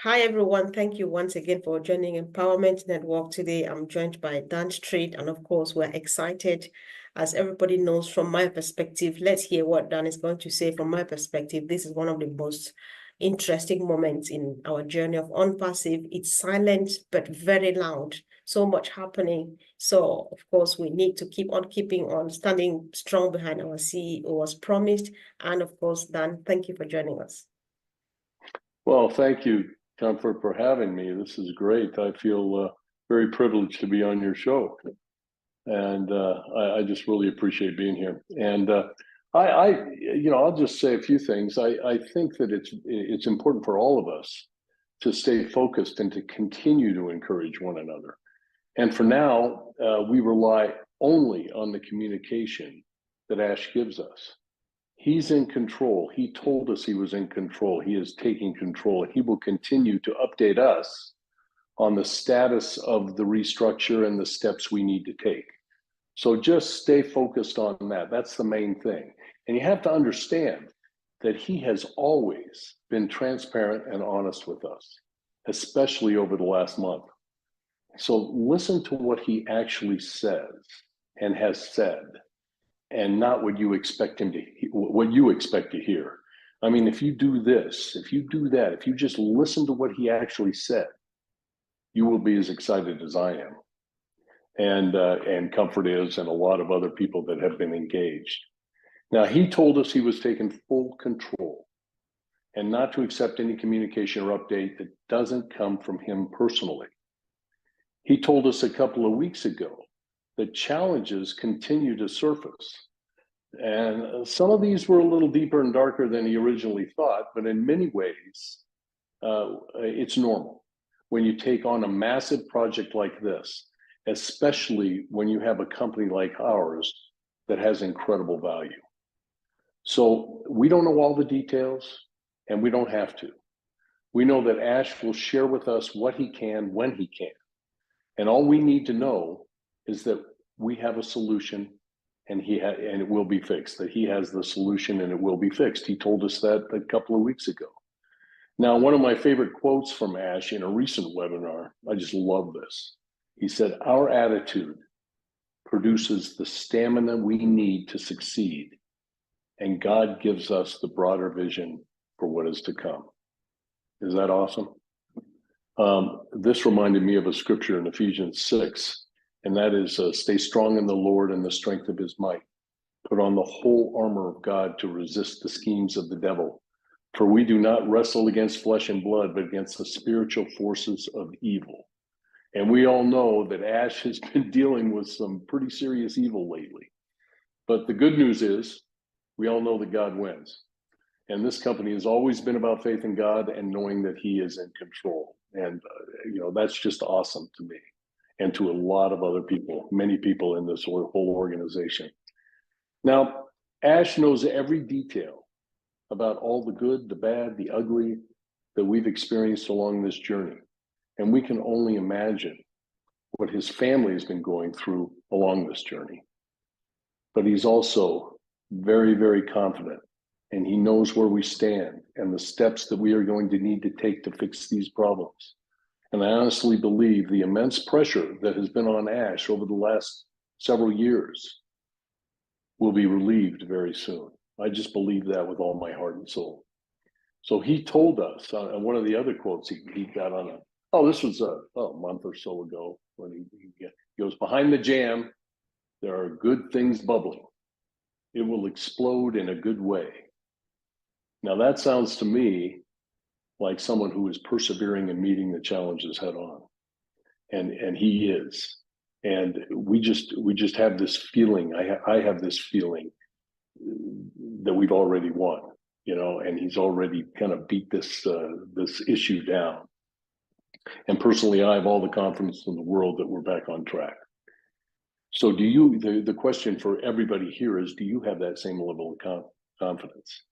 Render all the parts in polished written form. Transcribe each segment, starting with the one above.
Hi, everyone. Thank you once again for joining Empowerment Network. Today, I'm joined by Dan Street, and of course, we're excited. As everybody knows, from my perspective, let's hear what Dan is going to say. From my perspective, this is one of the most interesting moments in our journey of OnPassive. It's silent, but very loud. So much happening. So, of course, we need to keep on keeping on, standing strong behind our CEO as promised. And of course, Dan, thank you for joining us. Well, thank you, Konfor, for having me. This is great. I feel very privileged to be on your show, and I just really appreciate being here. And I'll just say a few things. I think that it's important for all of us to stay focused and to continue to encourage one another. And for now, we rely only on the communication that Ash gives us. He's in control. He told us he was in control. He is taking control. He will continue to update us on the status of the restructure and the steps we need to take. So just stay focused on that. That's the main thing. And you have to understand that he has always been transparent and honest with us, especially over the last month. So listen to what he actually says and has said, and not what you expect him to, what you expect to hear. I mean, if you do this, if you do that, if you just listen to what he actually said, you will be as excited as I am, and Comfort is, and a lot of other people that have been engaged. Now, he told us he was taking full control and not to accept any communication or update that doesn't come from him personally. He told us a couple of weeks ago that challenges continue to surface. And some of these were a little deeper and darker than he originally thought, but in many ways, it's normal when you take on a massive project like this, especially when you have a company like ours that has incredible value. So we don't know all the details, and we don't have to. We know that Ash will share with us what he can, when he can. And all we need to know is that we have a solution, and it will be fixed, that he has the solution and it will be fixed. He told us that a couple of weeks ago. Now, one of my favorite quotes from Ash in a recent webinar, I just love this. He said, "Our attitude produces the stamina we need to succeed, and God gives us the broader vision for what is to come." Is that awesome? This reminded me of a scripture in Ephesians 6, and that is, stay strong in the Lord and the strength of his might. Put on the whole armor of God to resist the schemes of the devil. For we do not wrestle against flesh and blood, but against the spiritual forces of evil. And we all know that Ash has been dealing with some pretty serious evil lately. But the good news is, we all know that God wins. And this company has always been about faith in God and knowing that he is in control. And, that's just awesome to me and to a lot of other people, many people in this whole organization. Now, Ash knows every detail about all the good, the bad, the ugly that we've experienced along this journey. And we can only imagine what his family has been going through along this journey. But he's also very, very confident, and he knows where we stand and the steps that we are going to need to take to fix these problems. And I honestly believe the immense pressure that has been on Ash over the last several years will be relieved very soon. I just believe that with all my heart and soul. So he told us, and one of the other quotes he got on this was a month or so ago, when he goes, "Behind the jam, there are good things bubbling. It will explode in a good way." Now that sounds to me like someone who is persevering and meeting the challenges head on. And he is. And we just have this feeling, I have this feeling that we've already won, and he's already kind of beat this issue down. And personally, I have all the confidence in the world that we're back on track. So the question for everybody here is, do you have that same level of confidence?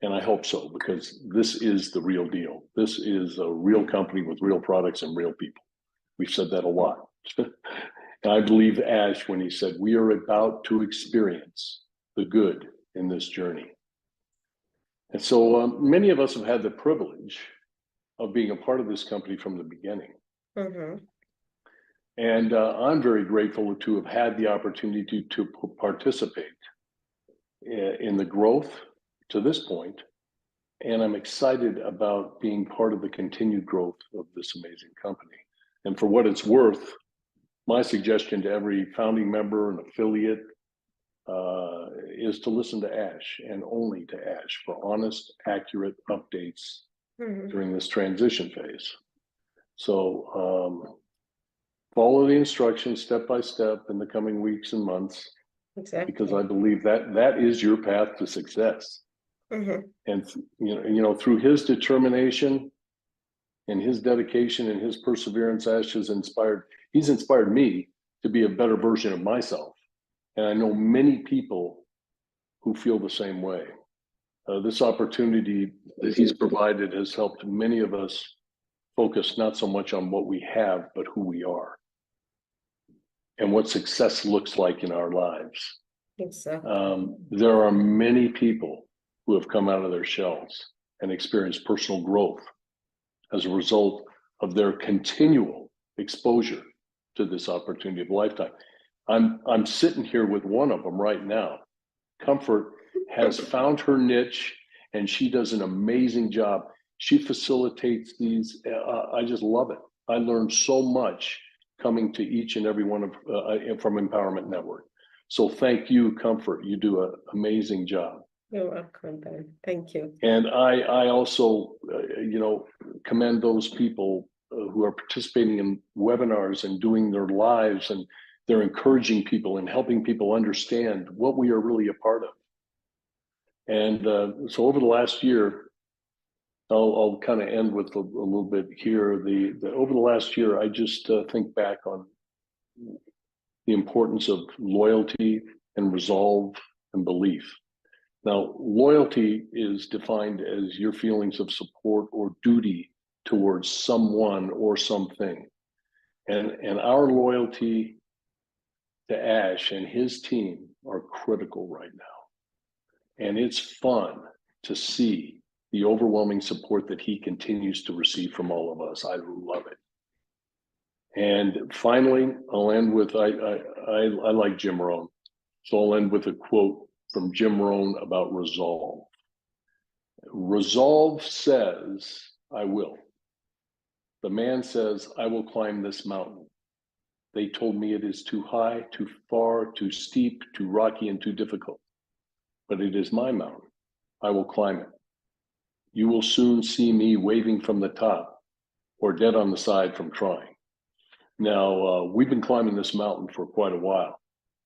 And I hope so, because this is the real deal. This is a real company with real products and real people. We've said that a lot. And I believe Ash when he said, we are about to experience the good in this journey. And so many of us have had the privilege of being a part of this company from the beginning. Mm-hmm. And I'm very grateful to have had the opportunity to participate in the growth to this point. And I'm excited about being part of the continued growth of this amazing company. And for what it's worth, my suggestion to every founding member and affiliate is to listen to Ash, and only to Ash, for honest, accurate updates during this transition phase. So follow the instructions step by step in the coming weeks and months, because I believe that that is your path to success. And you know, through his determination and his dedication and his perseverance, Ash has he's inspired me to be a better version of myself. And I know many people who feel the same way. This opportunity that he's provided has helped many of us focus not so much on what we have, but who we are and what success looks like in our lives. There are many people who have come out of their shells and experienced personal growth as a result of their continual exposure to this opportunity of a lifetime. I'm sitting here with one of them right now. Comfort has found her niche, and she does an amazing job. She facilitates these. I just love it. I learned so much coming to each and every one of from Empowerment Network. So thank you, Comfort. You do an amazing job. You're welcome, Ben. Thank you. And I also, you know, commend those people who are participating in webinars and doing their lives, and they're encouraging people and helping people understand what we are really a part of. And so over the last year, I'll kind of end with a little bit here. Over the last year, I just think back on the importance of loyalty and resolve and belief. Now, loyalty is defined as your feelings of support or duty towards someone or something. And our loyalty to Ash and his team are critical right now. And it's fun to see the overwhelming support that he continues to receive from all of us. I love it. And finally, I'll end with, I like Jim Rohn. So I'll end with a quote from Jim Rohn about resolve. Resolve says, I will. The man says, I will climb this mountain. They told me it is too high, too far, too steep, too rocky, and too difficult. But it is my mountain. I will climb it. You will soon see me waving from the top, or dead on the side from trying. Now, we've been climbing this mountain for quite a while,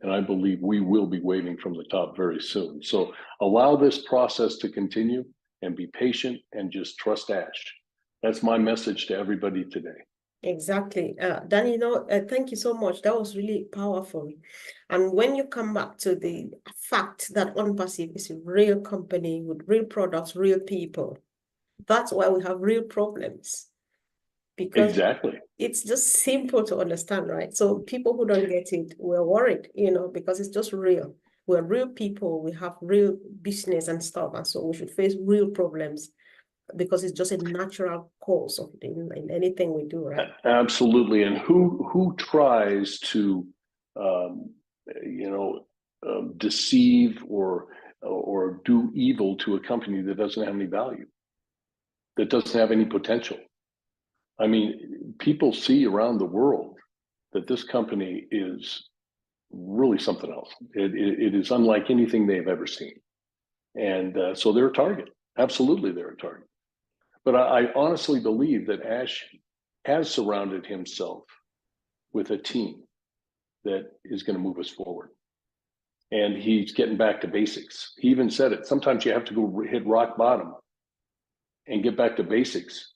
and I believe we will be waving from the top very soon. So allow this process to continue, and be patient, and just trust Ash. That's my message to everybody today. Exactly. Dan, you know, thank you so much. That was really powerful. And when you come back to the fact that OnPassive is a real company with real products, real people, that's why we have real problems. Because exactly, it's just simple to understand, right? So people who don't get it, we're worried, you know, because it's just real. We're real people. We have real business and stuff. And so we should face real problems, because it's just a natural course of in anything we do, right? Absolutely. And who tries to, you know, deceive or do evil to a company that doesn't have any value, that doesn't have any potential? I mean, people see around the world that this company is really something else. It is unlike anything they've ever seen. And so they're a target. Absolutely, they're a target. But I honestly believe that Ash has surrounded himself with a team that is going to move us forward. And he's getting back to basics. He even said it. Sometimes you have to go hit rock bottom and get back to basics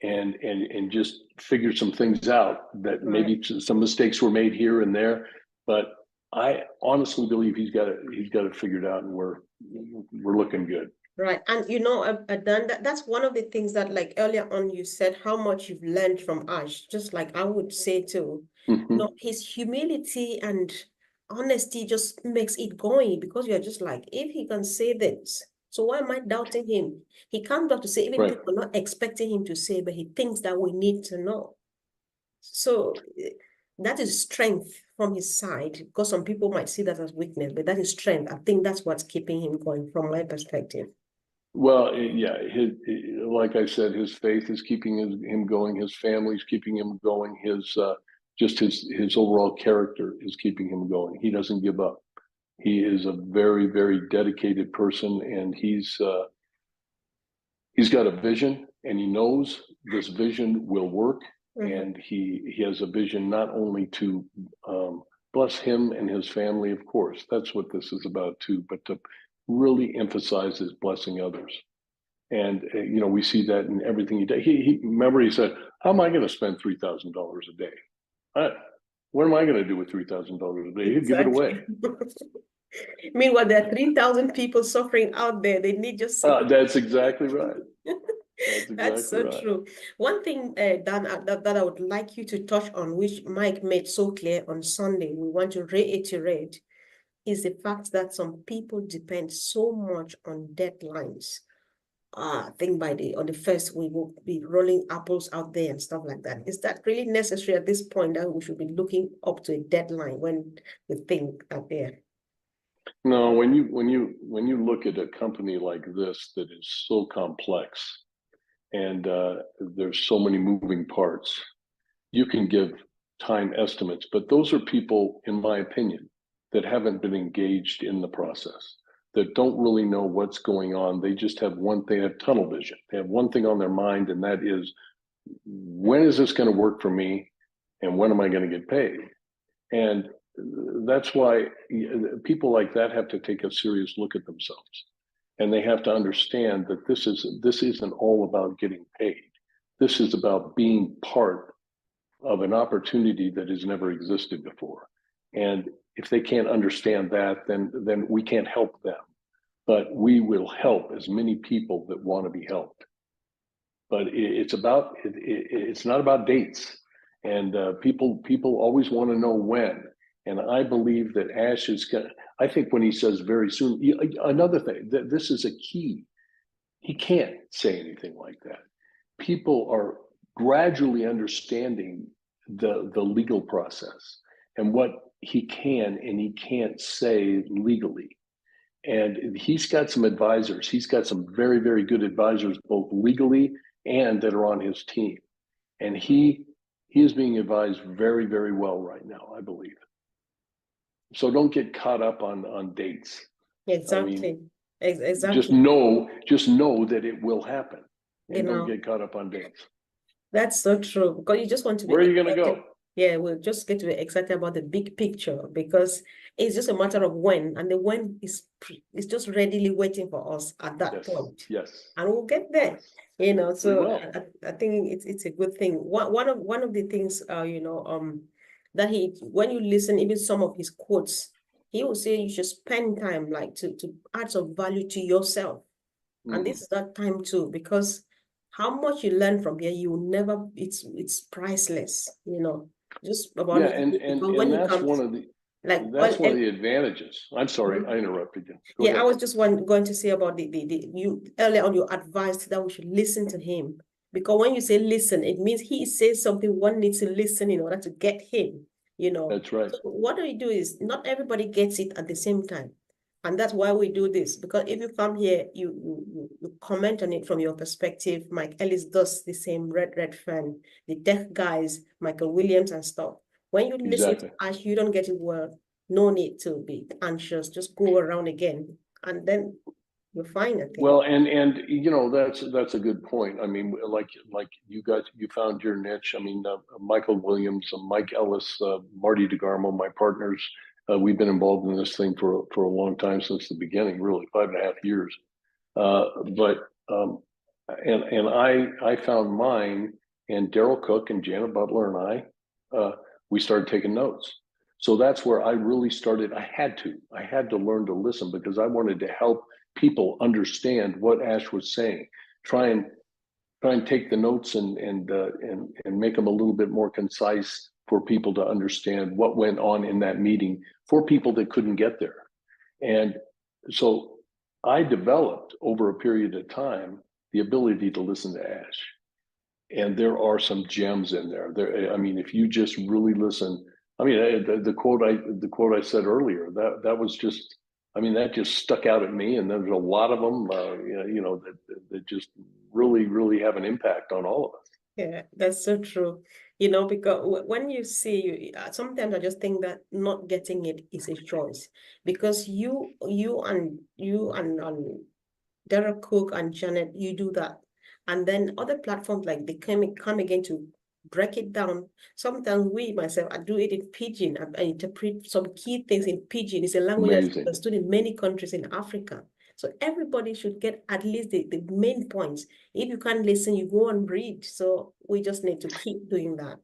and just figure some things out that maybe some mistakes were made here and there. But I honestly believe he's got it figured out, and we're looking good. Right. And you know, Dan, that's one of the things that, like earlier on, you said how much you've learned from Ash. Just like I would say too, you know, his humility and honesty just makes it going, because you're just like, if he can say this So why am I doubting him? He comes back to say, even Right. people are not expecting him to say, but he thinks that we need to know. So that is strength from his side, because some people might see that as weakness, but that is strength. I think that's what's keeping him going from my perspective. Well, yeah, like I said, his faith is keeping him going. His family's keeping him going. His overall character is keeping him going. He doesn't give up. He is a very, very dedicated person, and he's got a vision, and he knows this vision will work. And he has a vision not only to bless him and his family, of course, that's what this is about too, but to really emphasize his blessing others. And we see that in everything he does. Remember, he said, "How am I going to spend $3,000 a day? What am I going to do with $3,000 a day? He'd give it away." Meanwhile, there are 3,000 people suffering out there. They need just. That's exactly right. That's so true. One thing, Dan, that I would like you to touch on, which Mike made so clear on Sunday, we want to reiterate, is the fact that some people depend so much on deadlines. I think on the first, we will be rolling apples out there and stuff like that. Is that really necessary at this point that we should be looking up to a deadline when we think that there? No, when you look at a company like this that is so complex and there's so many moving parts, you can give time estimates, but those are people, in my opinion, that haven't been engaged in the process, that don't really know what's going on. They just have they have tunnel vision. They have one thing on their mind, and that is, when is this going to work for me, and when am I going to get paid? And that's why people like that have to take a serious look at themselves, and they have to understand that this isn't all about getting paid. This is about being part of an opportunity that has never existed before. And if they can't understand that, then we can't help them. But we will help as many people that want to be helped. But it's not about dates. And people always want to know when. And I believe that Ash is going to, I think when he says very soon, another thing, this is a key. He can't say anything like that. People are gradually understanding the legal process and what he can and he can't say legally. And he's got some advisors. He's got some very, very good advisors, both legally and that are on his team. And he is being advised very, very well right now, I believe. So don't get caught up on dates. Exactly. I mean, exactly. Just know that it will happen. And don't get caught up on dates. That's so true, because you just want to be. Where are you going to go? Yeah, we'll just get to be excited about the big picture, because it's just a matter of when, and the when is just readily waiting for us at that point. Yes. And we'll get there. Yes. So I think it's a good thing. One of the things that when you listen, even some of his quotes, he will say you should spend time like to add some value to yourself. And this is that time too, because how much you learn from here, you will never, it's priceless, just about and that's one of the advantages. I'm sorry, I interrupted you. Go ahead. I was just going to say about you earlier on, you advised that we should listen to him, because when you say listen, it means he says something, one needs to listen in order to get him, That's right. So what we do is not everybody gets it at the same time. And that's why we do this, because if you come here, you comment on it from your perspective. Mike Ellis does the same, Red Fan, the tech guys, Michael Williams and stuff. When you listen to Ash, you don't get it well. No need to be anxious. Just go around again, and then you're fine, I think. Well, and that's a good point. I mean, like you found your niche. I mean, Michael Williams, Mike Ellis, Marty DeGarmo, my partners. We've been involved in this thing for a long time, since the beginning, really 5.5 years. But I found mine, and Daryl Cook and Janet Butler and I, we started taking notes. So that's where I really started. I had to learn to listen, because I wanted to help people understand what Ash was saying. Try and take the notes and make them a little bit more concise for people to understand what went on in that meeting for people that couldn't get there. And so I developed over a period of time the ability to listen to Ash. And there are some gems in there. I mean, if you just really listen, I mean, the quote I said earlier, that was just, I mean, that just stuck out at me. And there's a lot of them, that just really have an impact on all of us. Yeah, that's so true. You know, because when you see, sometimes I just think that not getting it is a choice, because you and Derek Cook and Janet, you do that. And then other platforms, like they come again to break it down. Sometimes I do it in Pidgin. I interpret some key things in Pidgin. It's a language that's understood in many countries in Africa. So everybody should get at least the main points. If you can't listen, you go and read. So we just need to keep doing that.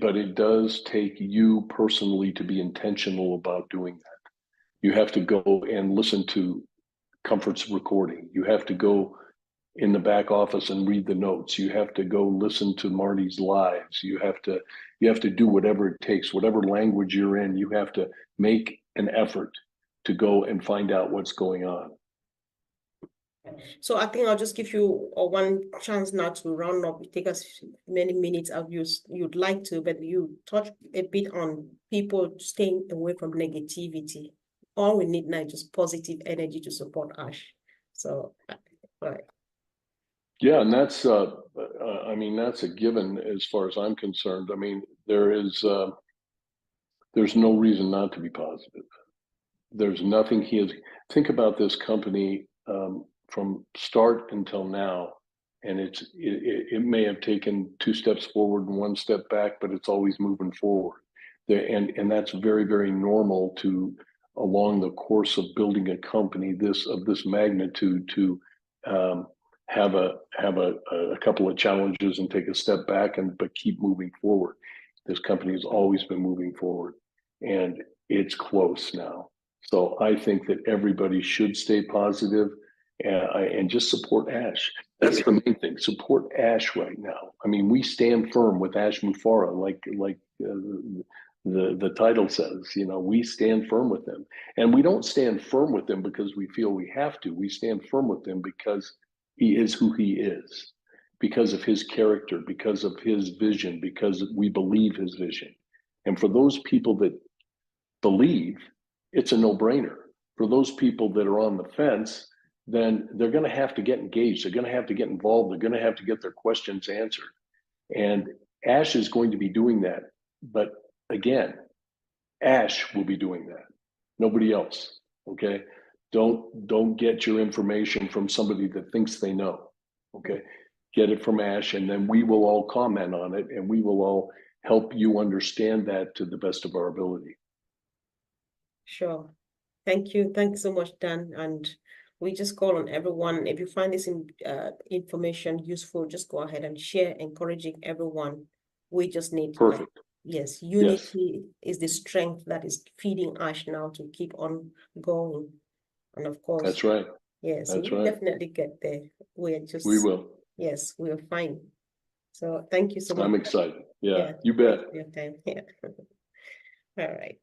But it does take you personally to be intentional about doing that. You have to go and listen to Comfort's recording. You have to go in the back office and read the notes. You have to go listen to Marty's lives. You have to do whatever it takes, whatever language you're in. You have to make an effort to go and find out what's going on. So I think I'll just give you one chance now to round up. It take us many minutes as you'd like to, but you touch a bit on people staying away from negativity. All we need now is just positive energy to support Ash. So, right. Yeah, and that's, I mean, that's a given as far as I'm concerned. I mean, there's no reason not to be positive. There's nothing think about this company from start until now, and it may have taken 2 steps forward and 1 step back, but it's always moving forward. And that's very, very normal to along the course of building a company of this magnitude to have a couple of challenges and take a step back but keep moving forward. This company has always been moving forward, and it's close now. So I think that everybody should stay positive and just support Ash. That's the main thing. Support Ash right now. I mean, we stand firm with Ash Mufareh, like the title says. You know, we stand firm with him, and we don't stand firm with him because we feel we have to. We stand firm with him because he is who he is, because of his character, because of his vision, because we believe his vision. And for those people that believe, it's a no-brainer. For those people that are on the fence, then they're going to have to get engaged. They're going to have to get involved. They're going to have to get their questions answered. And Ash is going to be doing that. But again, Ash will be doing that. Nobody else. Okay? Don't get your information from somebody that thinks they know. Okay? Get it from Ash, and then we will all comment on it, and we will all help you understand that to the best of our ability. Sure. Thank you. Thanks so much, Dan. And we just call on everyone. If you find this information useful, just go ahead and share, encouraging everyone. We just need perfect. Yes, unity is the strength that is feeding Ash now to keep on going. And of course, that's right. Yes, that's we'll right. definitely get there. We will. Yes, we are fine. So thank you so much. I'm excited. Yeah, you bet. Your time. Yeah. All right.